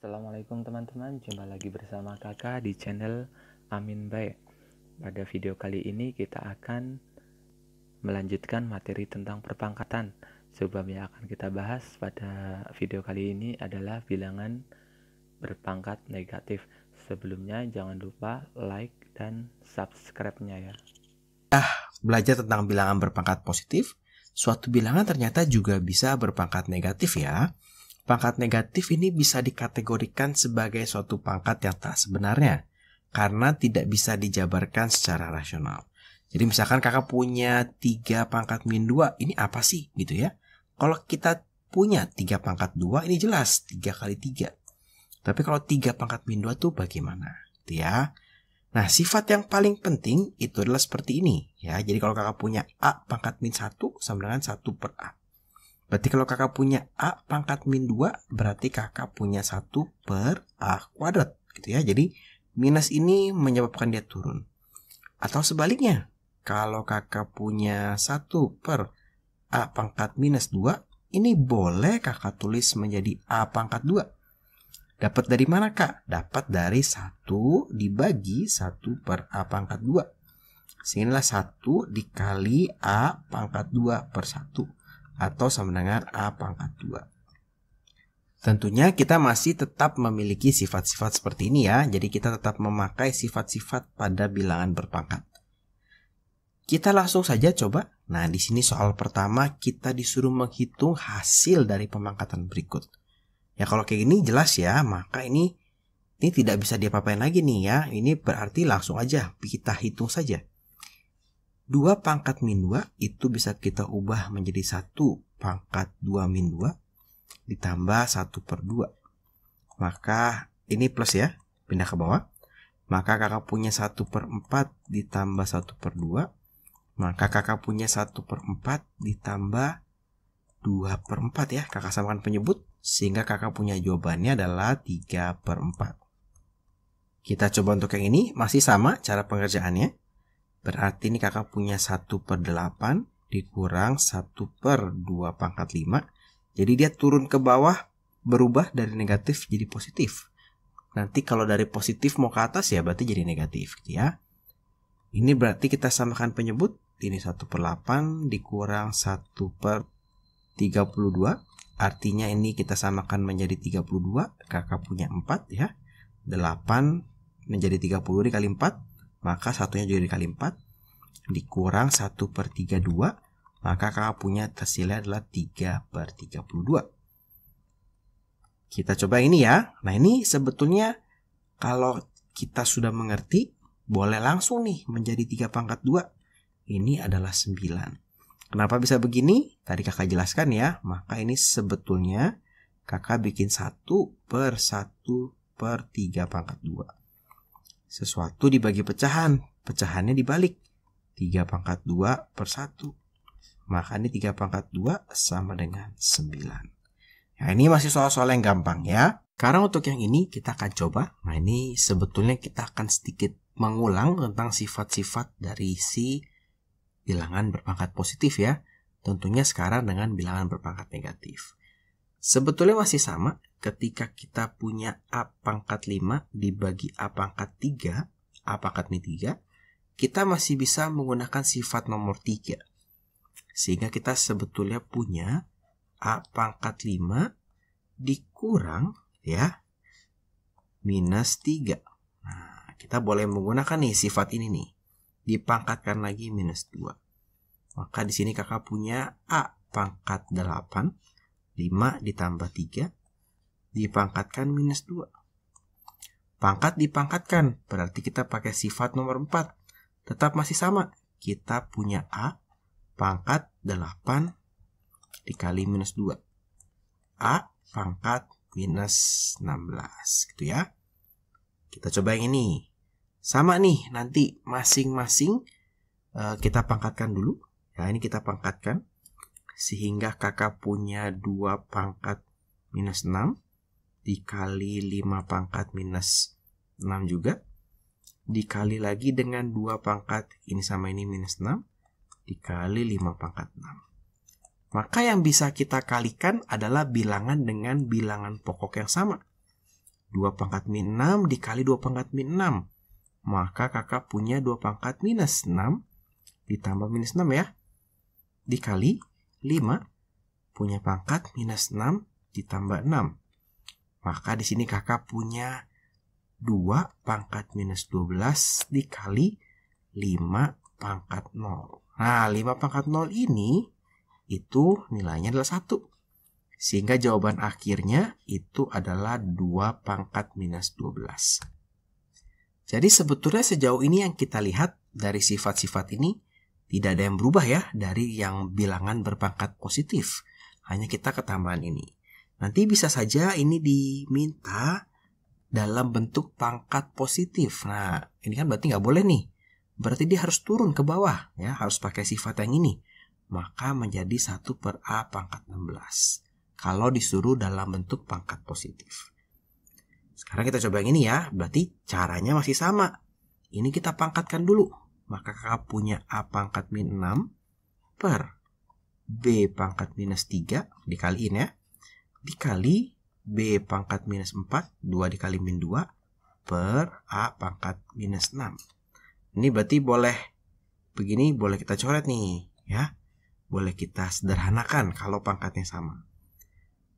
Assalamualaikum teman-teman, jumpa lagi bersama kakak di channel Amin Baik. Pada video kali ini kita akan melanjutkan materi tentang perpangkatan. Sebab yang akan kita bahas pada video kali ini adalah bilangan berpangkat negatif. Sebelumnya jangan lupa like dan subscribe-nya ya. Belajar tentang bilangan berpangkat positif, suatu bilangan ternyata juga bisa berpangkat negatif ya. Pangkat negatif ini bisa dikategorikan sebagai suatu pangkat yang tak sebenarnya karena tidak bisa dijabarkan secara rasional. Jadi misalkan kakak punya 3 pangkat min 2, ini apa sih gitu ya. Kalau kita punya 3 pangkat 2, ini jelas 3 kali 3. Tapi kalau 3 pangkat min 2 tuh bagaimana gitu ya. Nah, sifat yang paling penting itu adalah seperti ini ya. Jadi kalau kakak punya A pangkat min 1 sama dengan 1 per A. Berarti kalau kakak punya A pangkat min 2, berarti kakak punya 1 per A kuadrat gitu ya. Jadi minus ini menyebabkan dia turun. Atau sebaliknya, kalau kakak punya 1 per A pangkat minus 2, ini boleh kakak tulis menjadi A pangkat 2. Dapat dari mana kak? Dapat dari 1 dibagi 1 per A pangkat 2. Sehingga 1 dikali A pangkat 2 per 1. Atau sama dengan A pangkat 2. Tentunya kita masih tetap memiliki sifat-sifat seperti ini ya. Jadi kita tetap memakai sifat-sifat pada bilangan berpangkat. Kita langsung saja coba. Nah, di sini soal pertama kita disuruh menghitung hasil dari pemangkatan berikut. Ya kalau kayak gini jelas ya, maka ini tidak bisa diapa-apain lagi nih ya. Ini berarti langsung aja kita hitung saja. 2 pangkat min 2 itu bisa kita ubah menjadi 1 pangkat 2 min 2 ditambah 1 per 2. Maka ini plus ya, pindah ke bawah. Maka kakak punya 1 per 4 ditambah 1 per 2. Maka kakak punya 1 per 4 ditambah 2 per 4 ya. Kakak samakan penyebut sehingga kakak punya jawabannya adalah 3 per 4. Kita coba untuk yang ini, masih sama cara pengerjaannya. Berarti ini kakak punya 1 per 8 dikurang 1 per 2 pangkat 5. Jadi dia turun ke bawah, berubah dari negatif jadi positif. Nanti kalau dari positif mau ke atas ya berarti jadi negatif gitu ya. Ini berarti kita samakan penyebut. Ini 1 per 8 dikurang 1 per 32. Artinya ini kita samakan menjadi 32. Kakak punya 4 ya. 8 menjadi 30 dikali 4. Maka satunya juga dikali 4 dikurang 1 per 32. Maka kakak punya hasilnya adalah 3 per 32. Kita coba ini ya. Nah ini sebetulnya kalau kita sudah mengerti, boleh langsung nih menjadi 3 pangkat 2. Ini adalah 9. Kenapa bisa begini? Tadi kakak jelaskan ya. Maka ini sebetulnya kakak bikin 1 per 1 per 3 pangkat 2. Sesuatu dibagi pecahan, pecahannya dibalik. 3 pangkat 2 per 1. Maka ini 3 pangkat 2 sama dengan 9. Nah ini masih soal-soal yang gampang ya. Sekarang untuk yang ini kita akan coba. Nah ini sebetulnya kita akan sedikit mengulang tentang sifat-sifat dari si bilangan berpangkat positif ya. Tentunya sekarang dengan bilangan berpangkat negatif. Sebetulnya masih sama. Ketika kita punya A pangkat 5 dibagi A pangkat 3, A pangkat min 3, kita masih bisa menggunakan sifat nomor 3. Sehingga kita sebetulnya punya A pangkat 5 dikurang ya minus 3. Nah, kita boleh menggunakan nih sifat ini nih. Dipangkatkan lagi minus 2. Maka di sini kakak punya A pangkat 8, 5 ditambah 3. Dipangkatkan minus 2. Pangkat dipangkatkan, berarti kita pakai sifat nomor 4. Tetap masih sama. Kita punya A pangkat 8 dikali minus 2. A pangkat minus 16 gitu ya. Kita coba yang ini. Sama nih, nanti masing-masing kita pangkatkan dulu. Ya, ini kita pangkatkan. Sehingga kakak punya 2 pangkat minus 6. Dikali 5 pangkat minus 6 juga. Dikali lagi dengan 2 pangkat. Ini sama ini minus 6. Dikali 5 pangkat 6. Maka yang bisa kita kalikan adalah bilangan dengan bilangan pokok yang sama. 2 pangkat min 6 dikali 2 pangkat min 6. Maka kakak punya 2 pangkat minus 6 ditambah minus 6 ya. Dikali 5 punya pangkat minus 6 ditambah 6. Maka di sini kakak punya 2 pangkat minus 12 dikali 5 pangkat 0. Nah, 5 pangkat 0 ini itu nilainya adalah 1. Sehingga jawaban akhirnya itu adalah 2 pangkat minus 12. Jadi sebetulnya sejauh ini yang kita lihat dari sifat-sifat ini tidak ada yang berubah ya dari yang bilangan berpangkat positif. Hanya kita ketambahan ini. Nanti bisa saja ini diminta dalam bentuk pangkat positif. Nah, ini kan berarti nggak boleh nih. Berarti dia harus turun ke bawah ya, harus pakai sifat yang ini. Maka menjadi 1/A pangkat 16. Kalau disuruh dalam bentuk pangkat positif. Sekarang kita coba yang ini ya. Berarti caranya masih sama. Ini kita pangkatkan dulu. Maka kakak punya A pangkat min 6 per B pangkat minus 3 dikaliin ya. Dikali B pangkat minus 4. 2 dikali min 2 per A pangkat minus 6. Ini berarti boleh begini, boleh kita coret nih ya. Boleh kita sederhanakan kalau pangkatnya sama.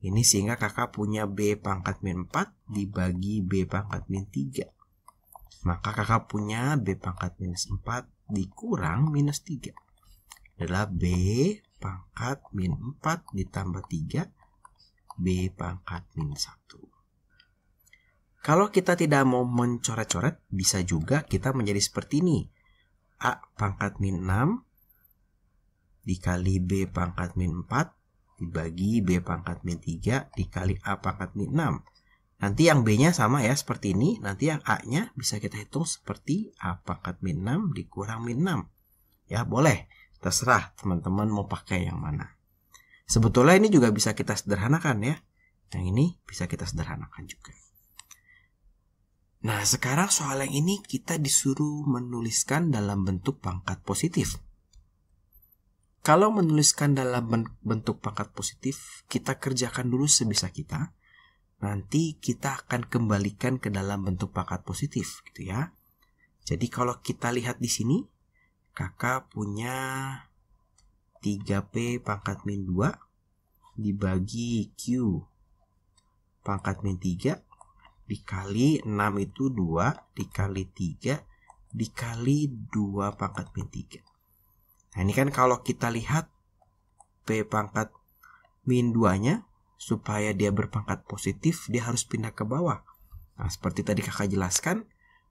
Ini sehingga kakak punya B pangkat min 4 dibagi B pangkat min 3. Maka kakak punya B pangkat minus 4 dikurang minus 3. Adalah B pangkat min 4 ditambah 3. B pangkat min 1. Kalau kita tidak mau mencoret-coret, bisa juga kita menjadi seperti ini. A pangkat min 6 dikali B pangkat min 4 dibagi B pangkat min 3 dikali A pangkat min 6. Nanti yang B-nya sama ya seperti ini. Nanti yang A-nya bisa kita hitung seperti A pangkat min 6 dikurang min 6. Ya boleh, terserah teman-teman mau pakai yang mana. Sebetulnya ini juga bisa kita sederhanakan ya. Yang ini bisa kita sederhanakan juga. Nah sekarang soal yang ini kita disuruh menuliskan dalam bentuk pangkat positif. Kalau menuliskan dalam bentuk pangkat positif, kita kerjakan dulu sebisa kita. Nanti kita akan kembalikan ke dalam bentuk pangkat positif, gitu ya. Jadi kalau kita lihat di sini, kakak punya 3P pangkat min 2 dibagi Q pangkat min 3 dikali 6 itu 2 dikali 3 dikali 2 pangkat min 3. Nah ini kan kalau kita lihat P pangkat min 2-nya, supaya dia berpangkat positif, dia harus pindah ke bawah. Nah seperti tadi kakak jelaskan,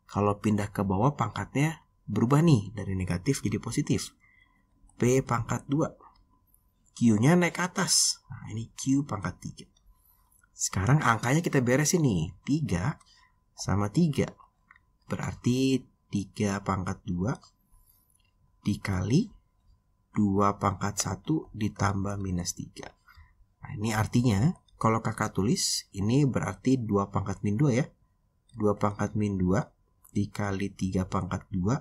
kalau pindah ke bawah pangkatnya berubah nih, dari negatif jadi positif. P pangkat 2. Q-nya naik ke atas. Nah ini Q pangkat 3. Sekarang angkanya kita beresin nih. 3 sama 3. Berarti 3 pangkat 2 dikali 2 pangkat 1 ditambah minus 3. Nah ini artinya kalau kakak tulis ini berarti 2 pangkat min 2 ya. 2 pangkat min 2 dikali 3 pangkat 2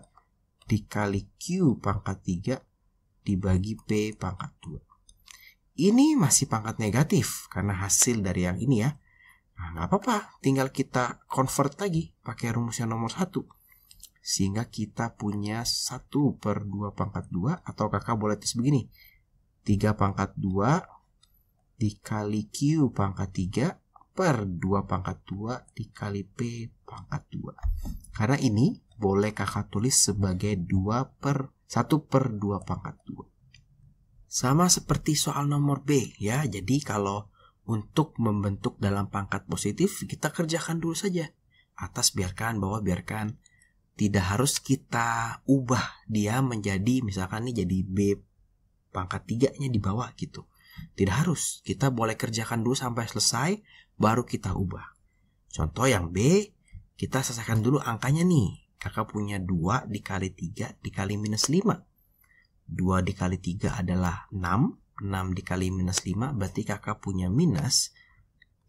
dikali Q pangkat 3 dibagi P pangkat 2. Ini masih pangkat negatif karena hasil dari yang ini ya. Nah nggak apa-apa, tinggal kita convert lagi pakai rumusnya nomor 1. Sehingga kita punya 1/2 pangkat 2. Atau kakak boleh tulis begini. 3 pangkat 2 dikali Q pangkat 3 per 2 pangkat 2 dikali P pangkat 2. Karena ini boleh kakak tulis sebagai 1/2 pangkat 2. Sama seperti soal nomor B ya. Jadi kalau untuk membentuk dalam pangkat positif, kita kerjakan dulu saja. Atas biarkan, bawah biarkan. Tidak harus kita ubah dia menjadi misalkan nih jadi B pangkat 3-nya di bawah gitu. Tidak harus. Kita boleh kerjakan dulu sampai selesai baru kita ubah. Contoh yang B, kita selesaikan dulu angkanya nih. Kakak punya 2 dikali 3 dikali minus 5. 2 dikali 3 adalah 6. 6 dikali minus 5 berarti kakak punya minus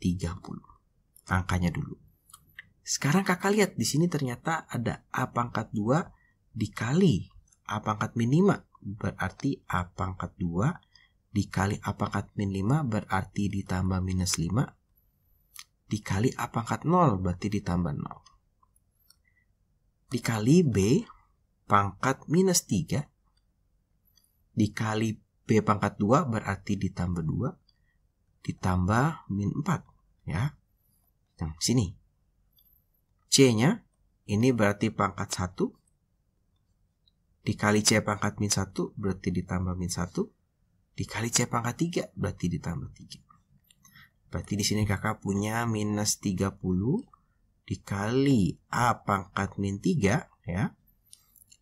30. Angkanya dulu. Sekarang kakak lihat di sini ternyata ada A pangkat 2 dikali A pangkat min 5. Berarti A pangkat 2 dikali A pangkat min 5 berarti ditambah minus 5. dikali A pangkat 0 berarti ditambah 0. Dikali B pangkat minus 3 dikali B pangkat 2 berarti ditambah 2 ditambah min 4 ya. Nah, sini C-nya ini berarti pangkat 1 dikali C pangkat min 1 berarti ditambah min 1 dikali C pangkat 3 berarti ditambah 3. Berarti di sini kakak punya minus 30 dikali A pangkat min 3 ya.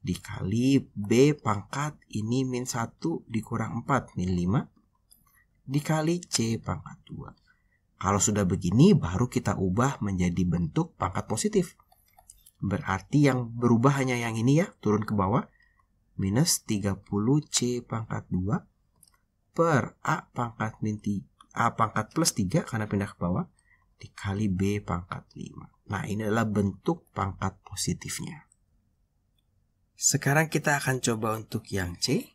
Dikali B pangkat ini min 1 dikurang 4 min 5 dikali C pangkat 2. Kalau sudah begini baru kita ubah menjadi bentuk pangkat positif. Berarti yang berubah hanya yang ini ya, turun ke bawah. Minus 30 C pangkat 2 per A pangkat min 3. A pangkat plus 3 karena pindah ke bawah dikali B pangkat 5. Nah, ini adalah bentuk pangkat positifnya. Sekarang kita akan coba untuk yang C.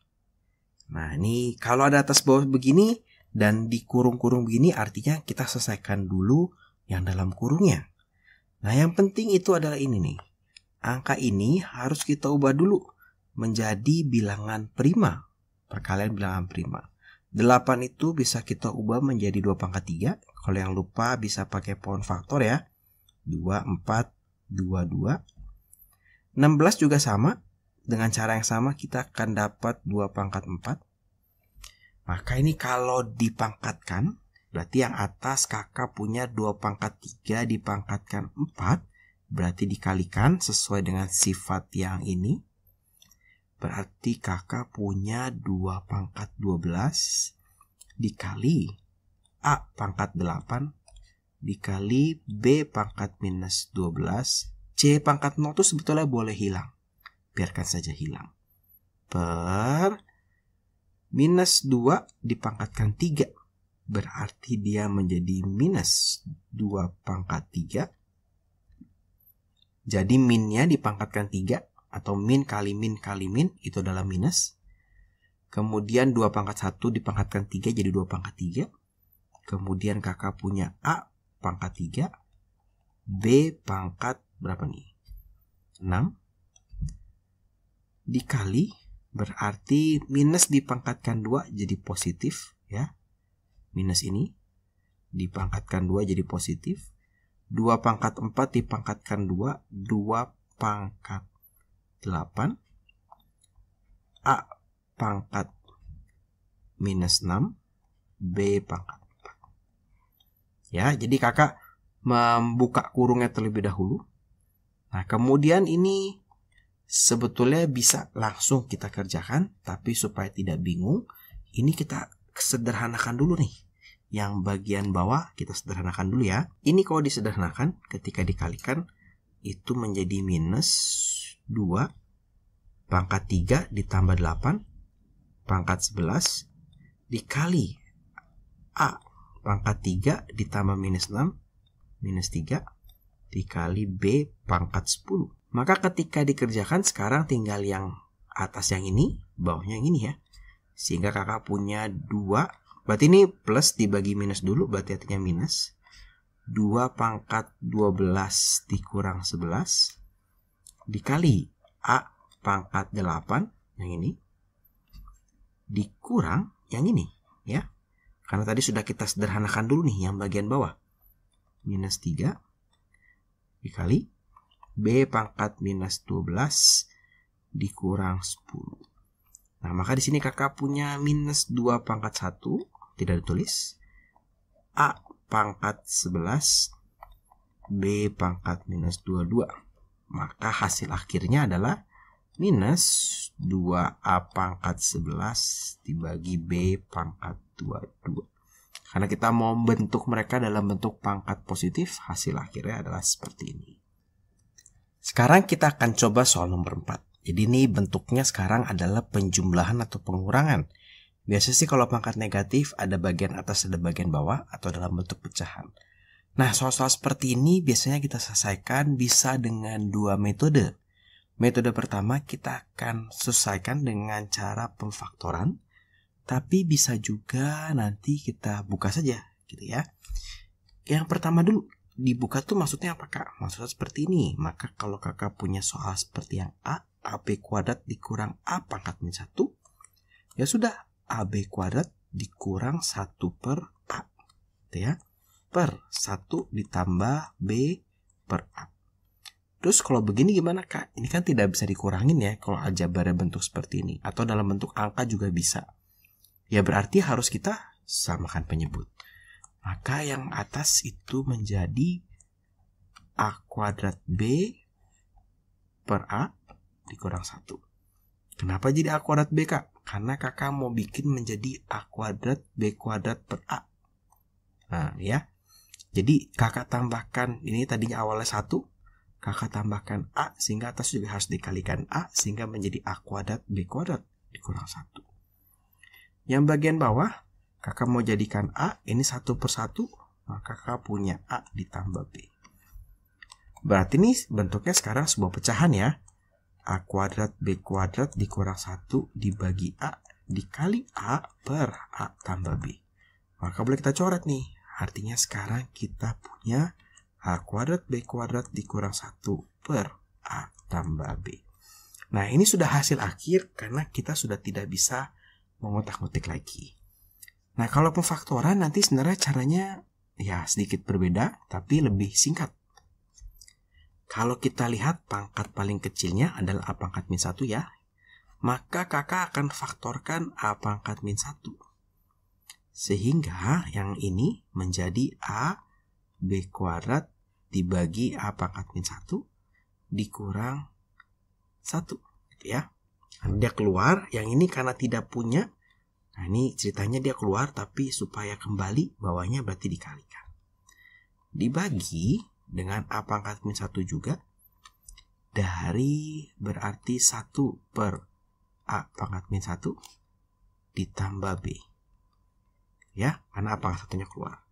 Nah, ini kalau ada atas bawah begini dan dikurung-kurung begini artinya kita selesaikan dulu yang dalam kurungnya. Nah, yang penting itu adalah ini nih. Angka ini harus kita ubah dulu menjadi bilangan prima. Perkalian bilangan prima. 8 itu bisa kita ubah menjadi 2 pangkat 3. Kalau yang lupa bisa pakai pound faktor ya. 2, 4, 2, 2. 16 juga sama. Dengan cara yang sama kita akan dapat 2 pangkat 4. Maka ini kalau dipangkatkan, berarti yang atas kakak punya 2 pangkat 3 dipangkatkan 4. Berarti dikalikan sesuai dengan sifat yang ini. Berarti kakak punya 2 pangkat 12 dikali A pangkat 8 dikali B pangkat minus 12. C pangkat 0 itu sebetulnya boleh hilang. Biarkan saja hilang. Per minus 2 dipangkatkan 3. Berarti dia menjadi minus 2 pangkat 3. Jadi minnya dipangkatkan 3. Atau min kali min itu adalah minus. Kemudian 2 pangkat 1 dipangkatkan 3 jadi 2 pangkat 3. Kemudian kakak punya A pangkat 3. B pangkat berapa nih? 6. Dikali berarti minus dipangkatkan 2 jadi positif ya. Minus ini dipangkatkan 2 jadi positif. 2 pangkat 4 dipangkatkan 2. 2 pangkat 8 A pangkat minus 6 B pangkat 4 ya. Jadi kakak membuka kurungnya terlebih dahulu. Nah, kemudian ini sebetulnya bisa langsung kita kerjakan, tapi supaya tidak bingung ini kita sederhanakan dulu nih. Yang bagian bawah kita sederhanakan dulu ya. Ini kalau disederhanakan ketika dikalikan itu menjadi minus 2 pangkat 3 ditambah 8 pangkat 11 dikali A pangkat 3 ditambah minus 6 minus 3 dikali B pangkat 10. Maka ketika dikerjakan sekarang tinggal yang atas yang ini, bawahnya yang ini ya. Sehingga kakak punya 2, berarti ini plus dibagi minus dulu, berarti artinya minus. 2 pangkat 12 dikurang 11 dikali A pangkat 8 yang ini dikurang yang ini ya. Karena tadi sudah kita sederhanakan dulu nih yang bagian bawah. Minus 3 dikali B pangkat minus 12 dikurang 10. Nah, maka di sini kakak punya minus 2 pangkat 1 tidak ditulis. A pangkat 11 B pangkat minus 22. Maka hasil akhirnya adalah minus 2A pangkat 11 dibagi B pangkat 22. Karena kita mau bentuk mereka dalam bentuk pangkat positif, hasil akhirnya adalah seperti ini. Sekarang kita akan coba soal nomor 4. Jadi ini bentuknya sekarang adalah penjumlahan atau pengurangan. Biasanya sih kalau pangkat negatif ada bagian atas ada bagian bawah atau dalam bentuk pecahan. Nah, soal-soal seperti ini biasanya kita selesaikan bisa dengan 2 metode. Metode pertama kita akan selesaikan dengan cara pemfaktoran, tapi bisa juga nanti kita buka saja gitu ya. Yang pertama dulu, dibuka tuh maksudnya apa kak? Maksudnya seperti ini. Maka kalau kakak punya soal seperti yang AB kuadrat dikurang A pangkat min 1, ya sudah, AB kuadrat dikurang 1 per A, gitu ya, per 1 ditambah B per A. Terus kalau begini gimana kak? Ini kan tidak bisa dikurangin ya kalau aljabarnya bentuk seperti ini. Atau dalam bentuk angka juga bisa. Ya berarti harus kita samakan penyebut. Maka yang atas itu menjadi A kuadrat B per A dikurang 1. Kenapa jadi A kuadrat B kak? Karena kakak mau bikin menjadi A kuadrat B kuadrat per A. Nah ya. Jadi kakak tambahkan, ini tadinya awalnya 1. Kakak tambahkan A sehingga atas juga harus dikalikan A sehingga menjadi A kuadrat B kuadrat dikurang 1. Yang bagian bawah kakak mau jadikan A ini 1 per 1, maka kakak punya A ditambah B. Berarti ini bentuknya sekarang sebuah pecahan ya. A kuadrat B kuadrat dikurang 1 dibagi A dikali A per A tambah B. Maka boleh kita coret nih. Artinya sekarang kita punya A kuadrat B kuadrat dikurang 1 per A tambah B. Nah ini sudah hasil akhir karena kita sudah tidak bisa mengotak-ngotik lagi. Nah kalau pemfaktoran nanti sebenarnya caranya ya sedikit berbeda tapi lebih singkat. Kalau kita lihat pangkat paling kecilnya adalah A pangkat min 1 ya, maka kakak akan faktorkan A pangkat min 1. Sehingga yang ini menjadi A B kuadrat dibagi A pangkat min 1 dikurang 1. Gitu ya. Nah, dia keluar, yang ini karena tidak punya. Nah ini ceritanya dia keluar tapi supaya kembali bawahnya berarti dikalikan. Dibagi dengan A pangkat min 1 juga. Dari berarti 1 per A pangkat min 1 ditambah B. Ya, karena A pangkat 1-nya keluar.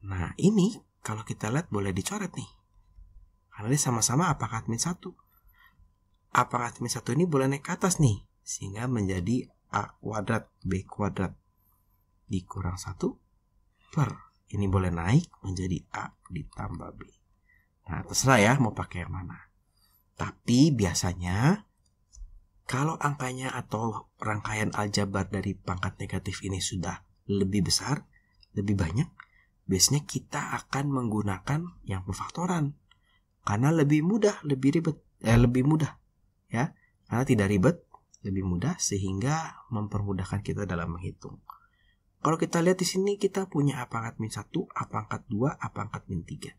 Nah ini kalau kita lihat boleh dicoret nih. Karena dia sama-sama A pangkat min 1. A pangkat min 1 ini boleh naik ke atas nih. Sehingga menjadi A kuadrat B kuadrat dikurang 1 per. Ini boleh naik menjadi A ditambah B. Nah terserah ya mau pakai yang mana. Tapi biasanya kalau angkanya atau rangkaian aljabar dari pangkat negatif ini sudah lebih besar, lebih banyak, biasanya kita akan menggunakan yang pemfaktoran. Karena lebih mudah, lebih mudah ya. Karena tidak ribet, lebih mudah sehingga mempermudahkan kita dalam menghitung. Kalau kita lihat di sini kita punya A pangkat min 1, A pangkat 2, A pangkat min 3.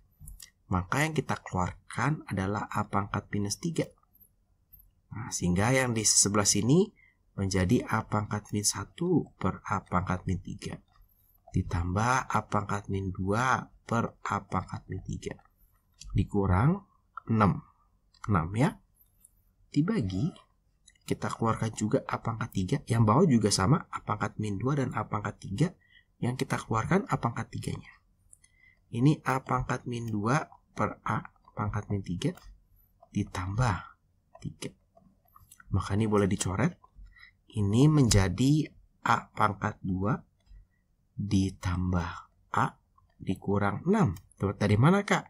Maka yang kita keluarkan adalah A pangkat minus 3. Nah, sehingga yang di sebelah sini menjadi A pangkat min 1 per A pangkat min 3. Ditambah A pangkat min 2 per A pangkat min 3. Dikurang 6. 6 ya. Dibagi, kita keluarkan juga A pangkat 3. Yang bawah juga sama, A pangkat min 2 dan A pangkat 3. Yang kita keluarkan A pangkat 3-nya. Ini A pangkat min 2 per A pangkat min 3 ditambah 3. Maka ini boleh dicoret. Ini menjadi A pangkat 2 ditambah A dikurang 6. Tuh, dari mana kak?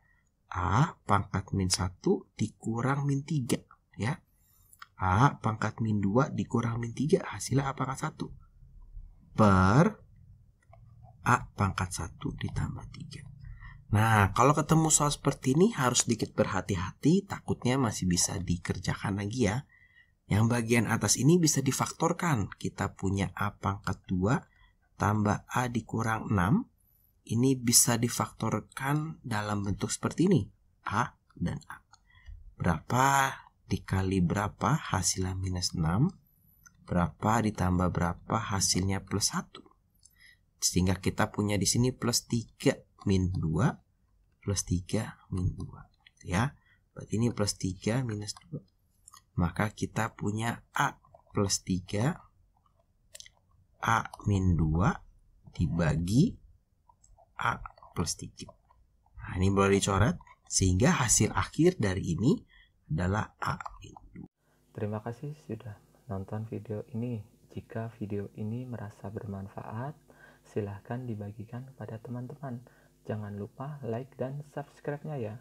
A pangkat min 1 dikurang min 3 ya. A pangkat min 2 dikurang min 3 hasilnya A pangkat 1 per A pangkat 1 ditambah 3. Nah kalau ketemu soal seperti ini harus sedikit berhati-hati, takutnya masih bisa dikerjakan lagi ya. Yang bagian atas ini bisa difaktorkan. Kita punya A pangkat 2 tambah A dikurang 6. Ini bisa difaktorkan dalam bentuk seperti ini. A dan A. Berapa dikali berapa hasilnya minus 6. Berapa ditambah berapa hasilnya plus 1. Sehingga kita punya di sini plus 3 min 2 plus 3 min 2. Ya. Berarti ini plus 3 minus 2. Maka kita punya A plus 3 A min 2 dibagi A plus 3. Nah ini boleh dicoret. Sehingga hasil akhir dari ini adalah A min 2. Terima kasih sudah nonton video ini. Jika video ini merasa bermanfaat, silahkan dibagikan kepada teman-teman. Jangan lupa like dan subscribe-nya ya.